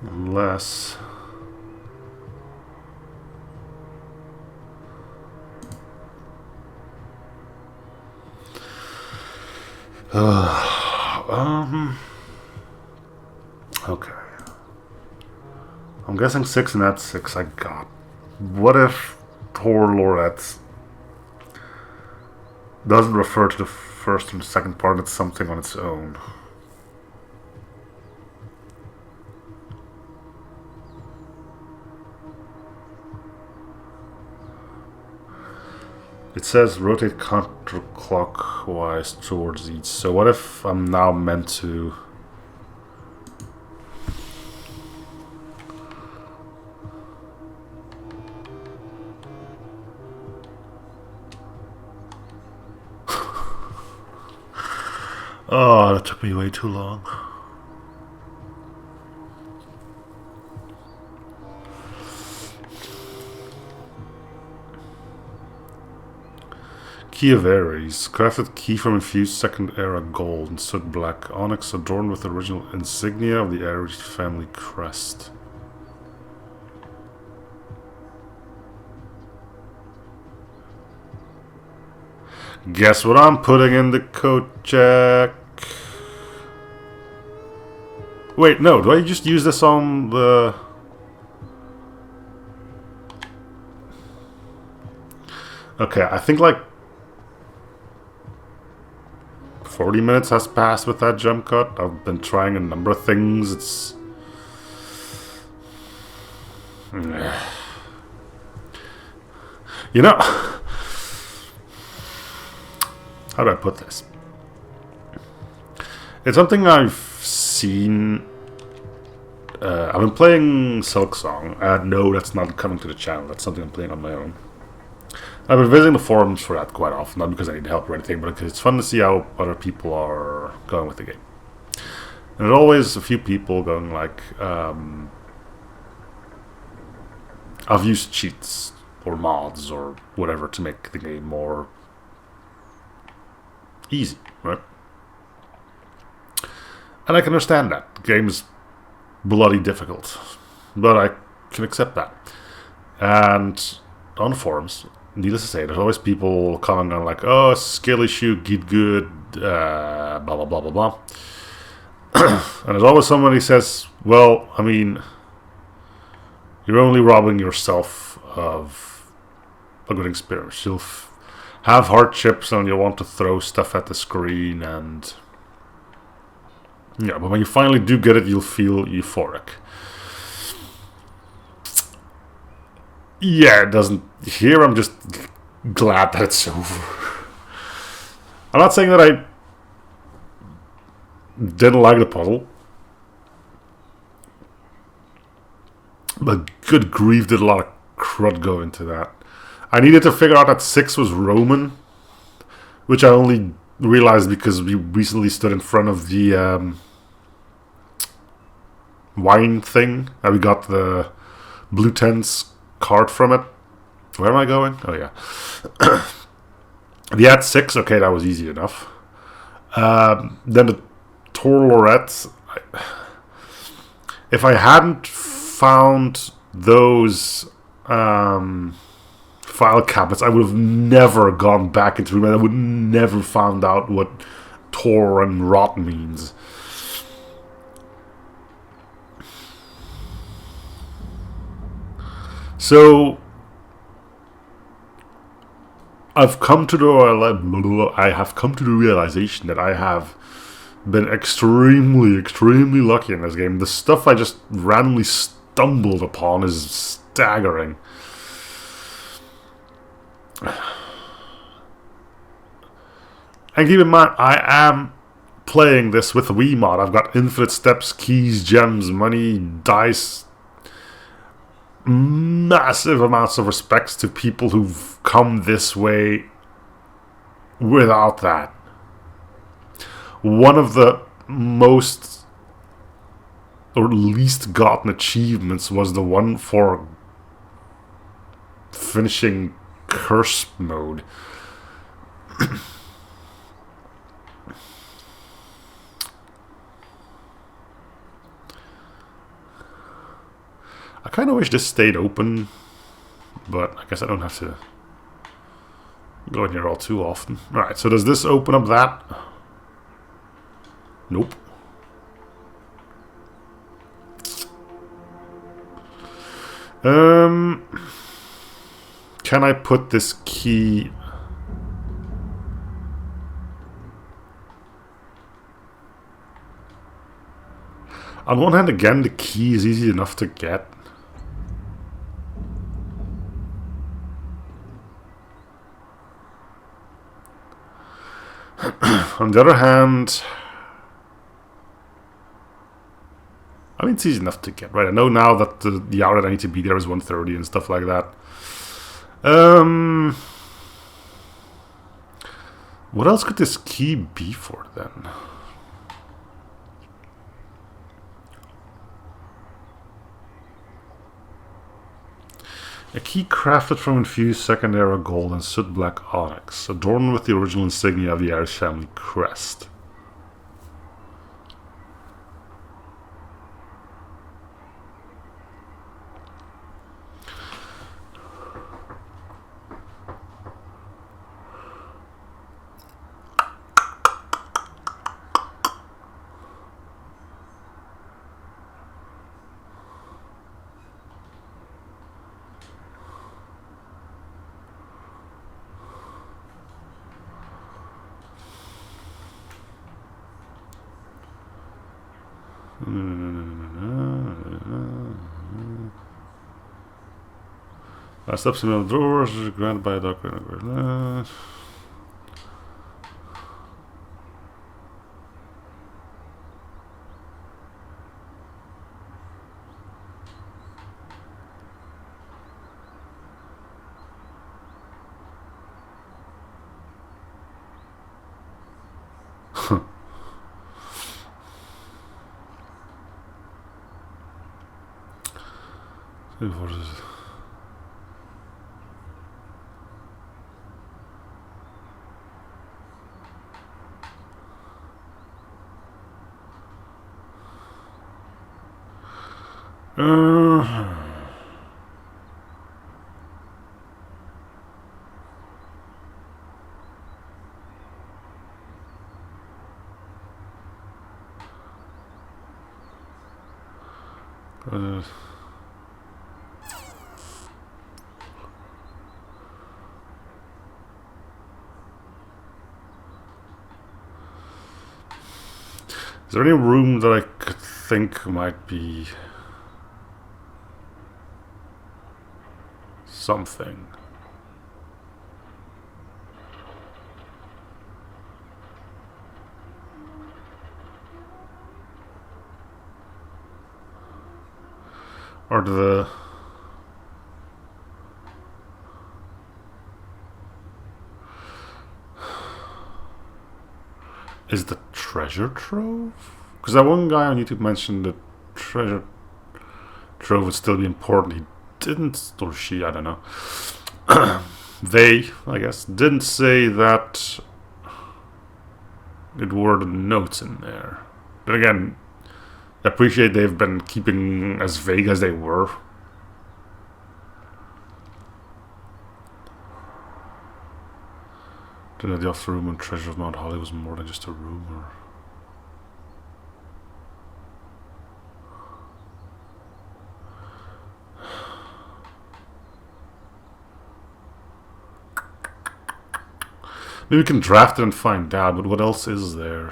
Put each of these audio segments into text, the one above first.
Unless... Okay. I'm guessing 6 and that's 6 I got. What if TOR LOR ETT doesn't refer to the first and second part, it's something on its own? It says rotate counterclockwise towards each. So what if I'm now meant to... Oh, that took me way too long. Key of Ares. Crafted key from infused second era gold and soot black onyx adorned with the original insignia of the Ares family crest. Guess what I'm putting in the code check? Wait, no, do I just use this on the... Okay, I think like 40 minutes has passed with that jump cut. I've been trying a number of things. It's... You know... How do I put this? It's something I've seen... I've been playing Silksong. No, that's not coming to the channel. That's something I'm playing on my own. I've been visiting the forums for that quite often, not because I need help or anything, but because it's fun to see how other people are going with the game. And there's always a few people going like, I've used cheats or mods or whatever to make the game more easy, right? And I can understand that. The game is bloody difficult, but I can accept that. And on the forums, needless to say, there's always people commenting on like, oh, skill issue, get good, blah, blah, blah, blah, blah. And there's always somebody who says, well, I mean, you're only robbing yourself of a good experience. You'll have hardships and you'll want to throw stuff at the screen and... Yeah, but when you finally do get it, you'll feel euphoric. Yeah, it doesn't... Here, I'm just glad that it's over. I'm not saying that I didn't like the puzzle. But good grief, did a lot of crud go into that. I needed to figure out that 6 was Roman, which I only realized because we recently stood in front of the wine thing, and we got the blueprince card from it. Where am I going? Oh yeah. The at.since, okay, that was easy enough. Then the TOR LOR ETT. If I hadn't found those file cabinets, I would have never gone back into them. I would never found out what TOR and ROT means. So I have come to the realization that I have been extremely lucky in this game. The stuff I just randomly stumbled upon is staggering. And keep in mind, I am playing this with a Wii mod. I've got infinite steps, keys, gems, money, dice. Massive amounts of respects to people who've come this way without that. One of the most or least gotten achievements was the one for finishing curse mode. I kind of wish this stayed open, but I guess I don't have to go in here all too often. Alright, so does this open up that? Nope. Can I put this key... On one hand, again, the key is easy enough to get. On the other hand, I mean, it's easy enough to get, right? I know now that the hour that I need to be there is 1:30 and stuff like that. What else could this key be for then? A key crafted from infused second era gold and soot black onyx, adorned with the original insignia of the Irish family crest. Steps in the doors granted by a doctor. What is it? Is there any room that I could think might be something? Or the... Is the treasure trove? Because that one guy on YouTube mentioned the treasure trove would still be important. He didn't, or she, I don't know. They, I guess, didn't say that it were the notes in there. But again, I appreciate they've been keeping as vague as they were. Did the off the room and treasure of Mount Holly was more than just a room, or... Maybe we can draft it and find out, but what else is there?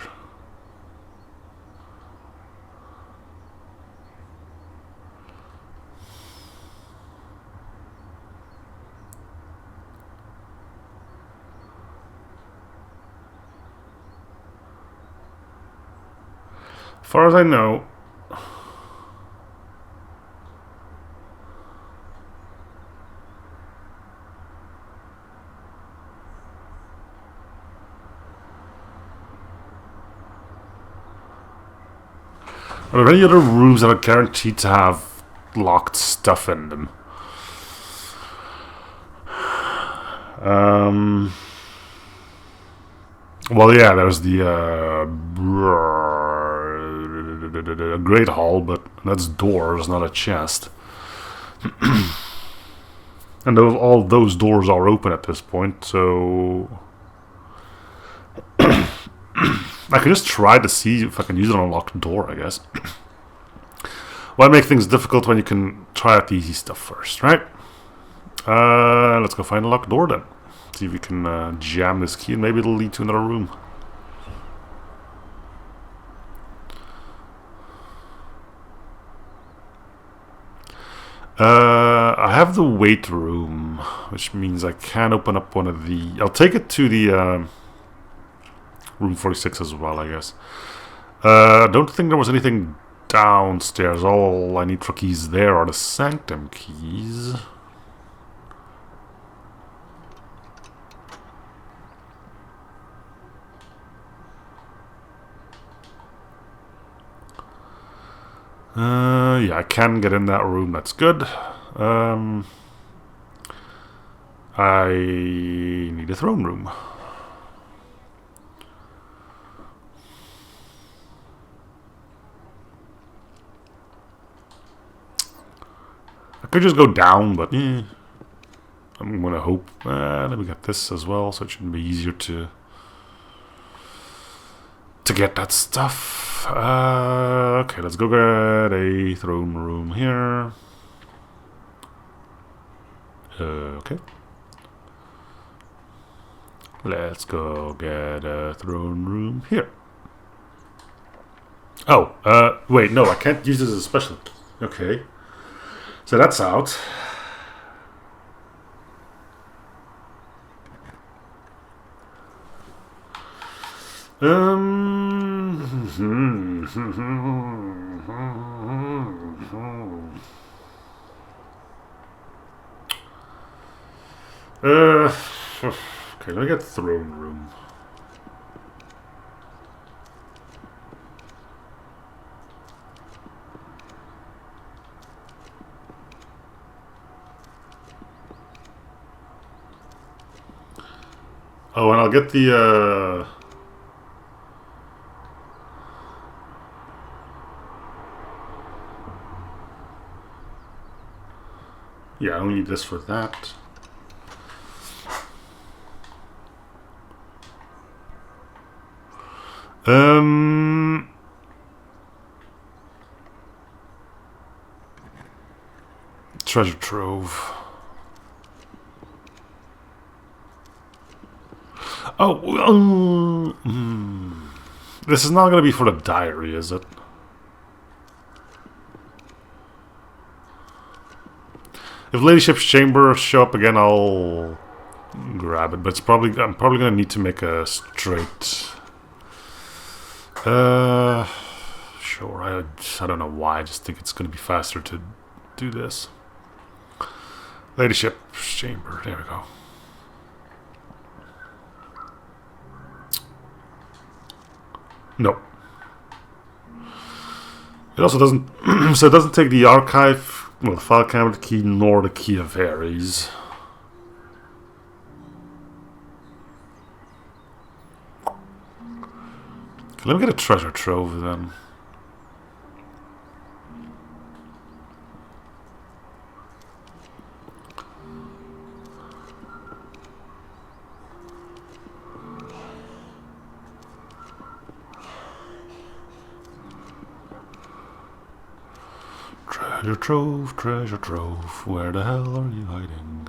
As far as I know, are there any other rooms that are guaranteed to have locked stuff in them? Well, yeah, there's the Great Hall, but that's doors, not a chest. And all those doors are open at this point, so I can just try to see if I can use an unlocked door, I guess. Why make things difficult when you can try out the easy stuff first, right? Let's go find a locked door then. See if we can jam this key and maybe it'll lead to another room. I have the weight room, which means I can open up one of the... I'll take it to the room 46 as well, I guess. I don't think there was anything downstairs. All I need for keys there are the sanctum keys. Yeah, I can get in that room. That's good. I need a throne room. I could just go down, but I'm gonna hope. Let me get this as well, so it should be easier to get that stuff. Okay, let's go get a throne room here. Okay. Let's go get a throne room here. Oh, wait, no, I can't use this as a special. Okay. So that's out. Okay, let me get throne room. Oh, and I'll get the yeah, I don't need this for that. Treasure trove. Oh, this is not going to be for the diary, is it? If Ladyship's Chamber show up again, I'll grab it. But it's probably I'm probably going to need to make a straight. Sure. I don't know why. I just think it's going to be faster to do this. Ladyship's Chamber. There we go. No. It also doesn't. So it doesn't take the archive, well, the file cabinet key, nor the key of Aries. Okay, let me get a treasure trove then. Treasure trove, where the hell are you hiding?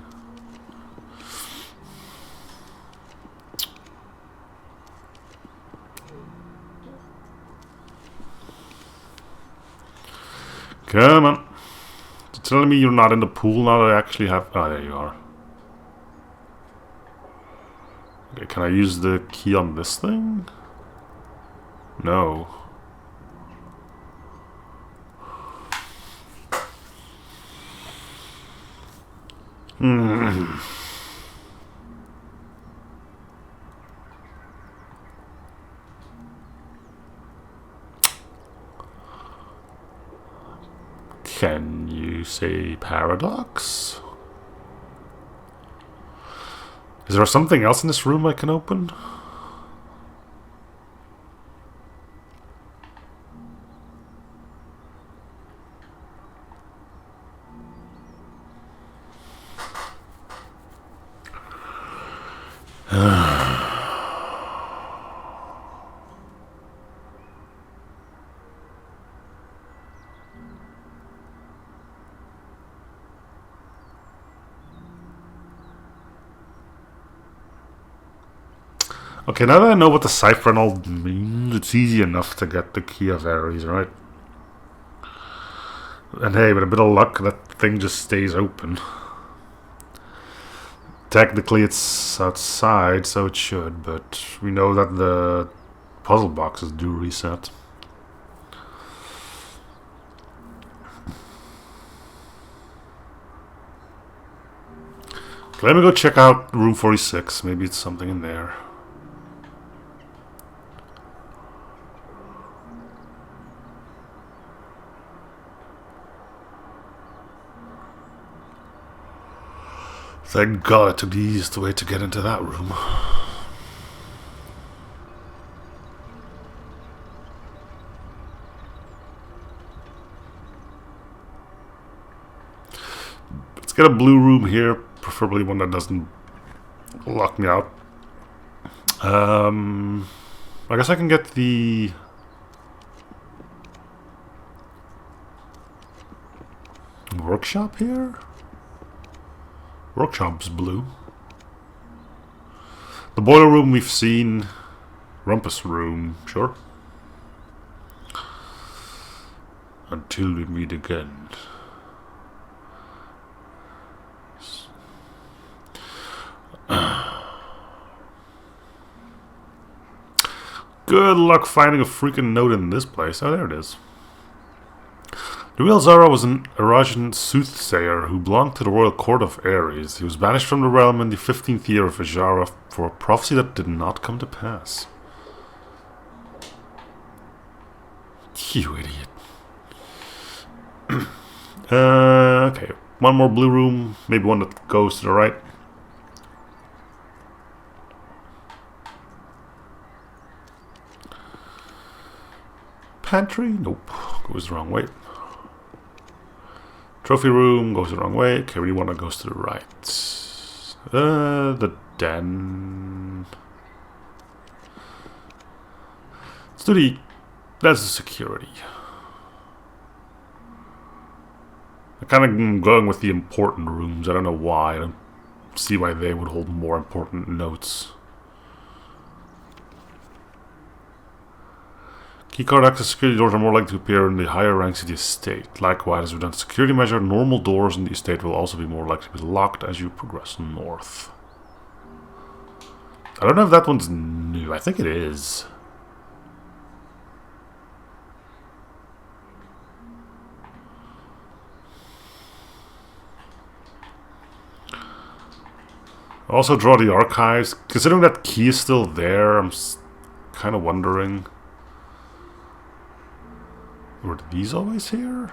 Come on. You're telling me you're not in the pool now that I actually have... Oh, there you are. Okay, can I use the key on this thing? No. Can you say paradox? Is there something else in this room I can open? Okay, now that I know what the cypher and all means, it's easy enough to get the key of Aries, right? And hey, with a bit of luck, that thing just stays open. Technically, it's outside, so it should, but we know that the puzzle boxes do reset. Okay, let me go check out room 46. Maybe it's something in there. Thank God I took the easiest way to get into that room. Let's get a blue room here, preferably one that doesn't lock me out. I guess I can get the workshop here? Workshop's blue. The boiler room we've seen. Rumpus room, sure. Until we meet again. Good luck finding a freaking note in this place. Oh, there it is. The real Zara was an erajan soothsayer who belonged to the royal court of Ares. He was banished from the realm in the 15th year of Ajara for a prophecy that did not come to pass. You idiot. Okay, one more blue room, maybe one that goes to the right. Pantry? Nope, goes the wrong way. Trophy room goes the wrong way. Okay, really one that goes to the right. The den. Let's do the... That's the security. I kind of am going with the important rooms. I don't know why. I don't see why they would hold more important notes. Keycard access security doors are more likely to appear in the higher ranks of the estate. Likewise, as we've done security measure, normal doors in the estate will also be more likely to be locked as you progress north. I don't know if that one's new. I think it is. Also draw the archives. Considering that key is still there, I'm kind of wondering... Were these always here?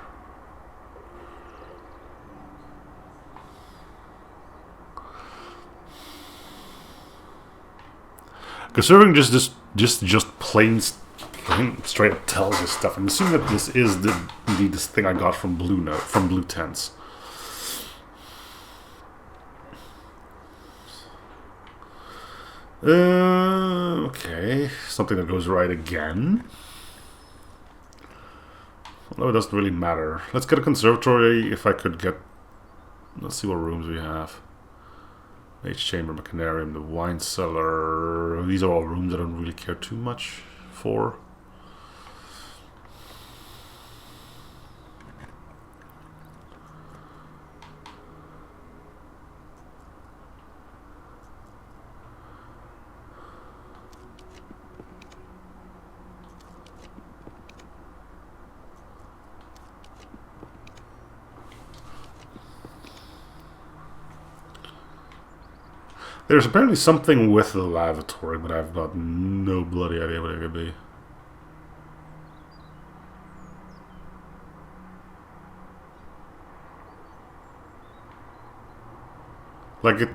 Considering just plain straight up tells us stuff, I'm assuming that this is indeed this thing I got from Blue Tents. Okay, something that goes right again. No, it doesn't really matter. Let's get a conservatory if I could get... Let's see what rooms we have. Mage chamber, Machinarium, the wine cellar. These are all rooms I don't really care too much for. There's apparently something with the lavatory, but I've got no bloody idea what it could be. Like,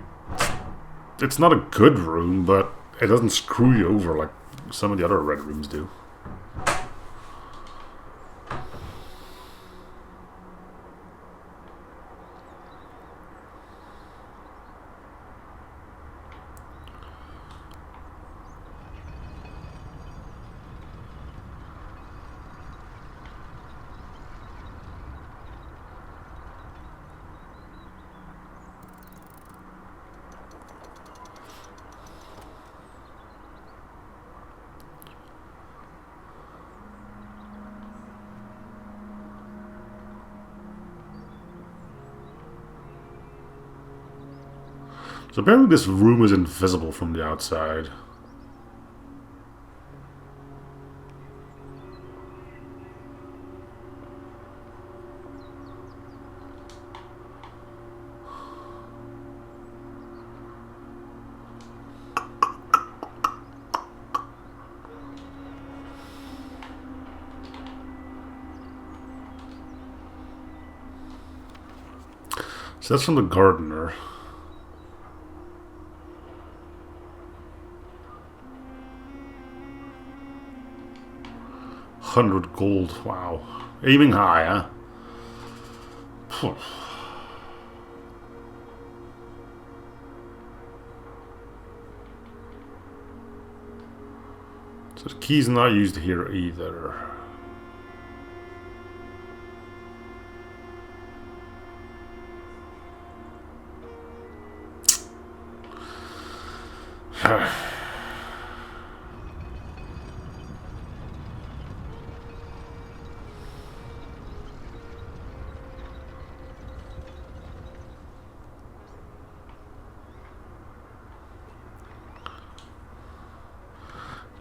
it's not a good room, but it doesn't screw you over like some of the other red rooms do. So apparently this room is invisible from the outside. So that's from the gardener. $100 gold. Wow. Aiming high, huh? Phew. So the key's not used here either.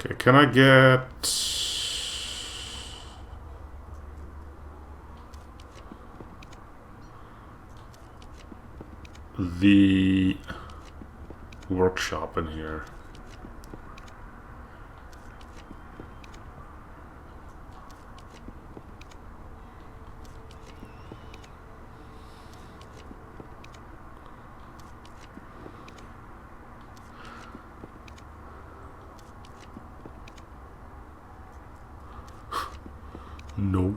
Okay, can I get the workshop in here? No.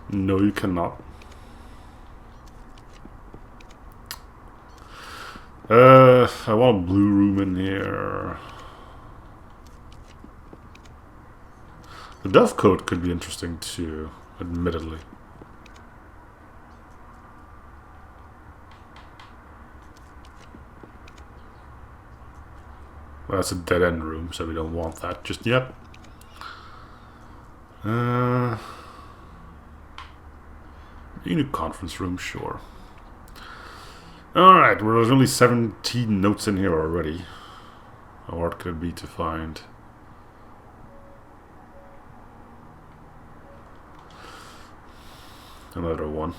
No, you cannot. I want a blue room in here. The dove coat could be interesting too, admittedly. Well, that's a dead-end room, so we don't want that just yet. New conference room, sure. Alright, well, there's only 17 notes in here already. How hard could it be to find? Another one.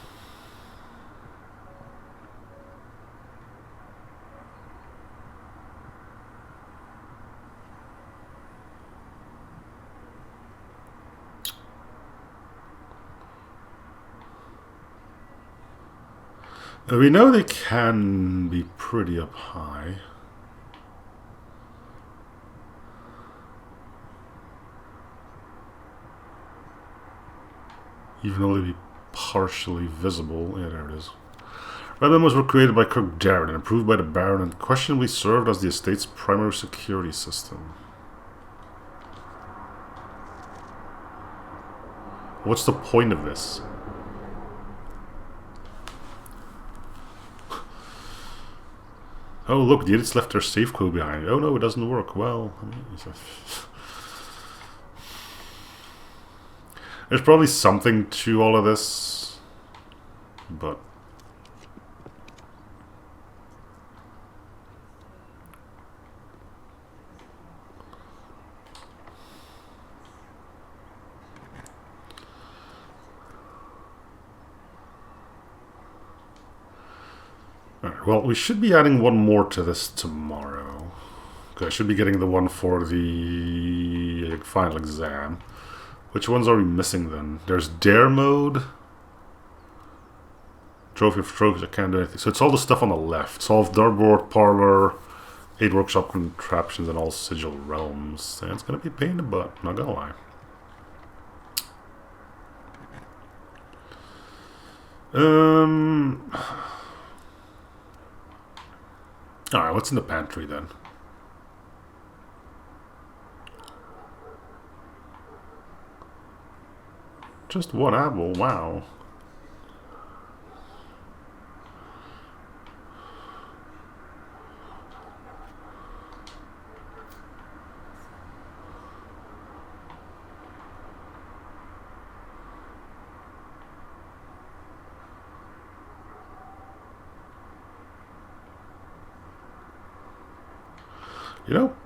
We know they can be pretty up high. Even though they'd be partially visible. Yeah, there it is. Red memos were created by Kirk Darren and approved by the Baron and questionably served as the estate's primary security system. What's the point of this? Oh, look, the idiots left their safe code behind. Oh no, it doesn't work. Well, I mean, there's probably something to all of this, but well, we should be adding one more to this tomorrow. Okay, I should be getting the one for the final exam. Which ones are we missing then? There's Dare Mode. Trophy of Trophies, I can't do anything. So it's all the stuff on the left. Solve Dartboard, Parlor, 8 Workshop Contraptions, and all Sigil Realms. And it's gonna be a pain in the butt, not gonna lie. Alright, what's in the pantry then? Just one apple, wow. You know,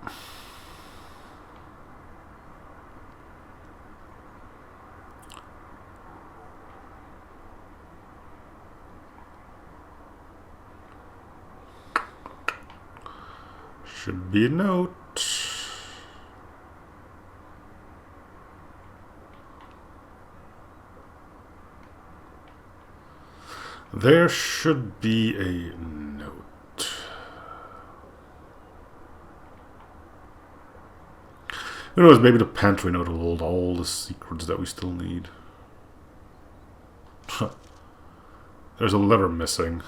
should be a note. There should be a note. Who knows, maybe the pantry note will hold all the secrets that we still need. There's a letter missing.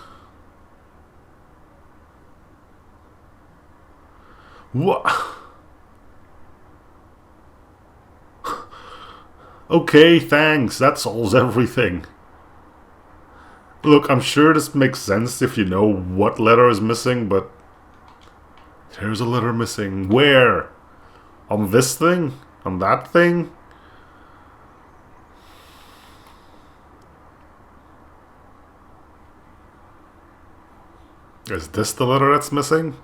What? Okay, thanks. That solves everything. Look, I'm sure this makes sense if you know what letter is missing, but there's a letter missing. Where? On this thing? On that thing? Is this the letter that's missing?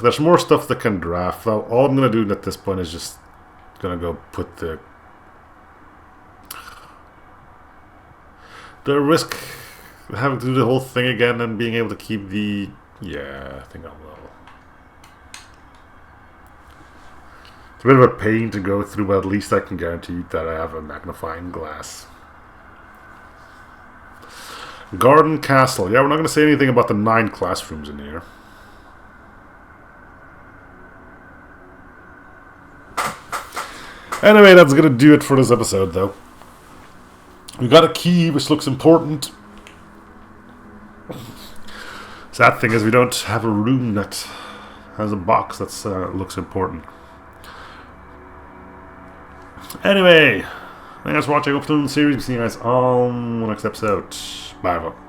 There's more stuff that can draft. All I'm gonna do at this point is just gonna go put the risk of having to do the whole thing again and being able to keep the... Yeah, I think I will. It's a bit of a pain to go through, but at least I can guarantee that I have a magnifying glass. Garden Castle. Yeah, we're not going to say anything about the 9 classrooms in here. Anyway, that's going to do it for this episode, though. We got a key, which looks important. Sad thing is we don't have a room that has a box that looks important. Anyway, thanks for watching. Hope to do the series. See you guys on the next episode. Bye, everyone.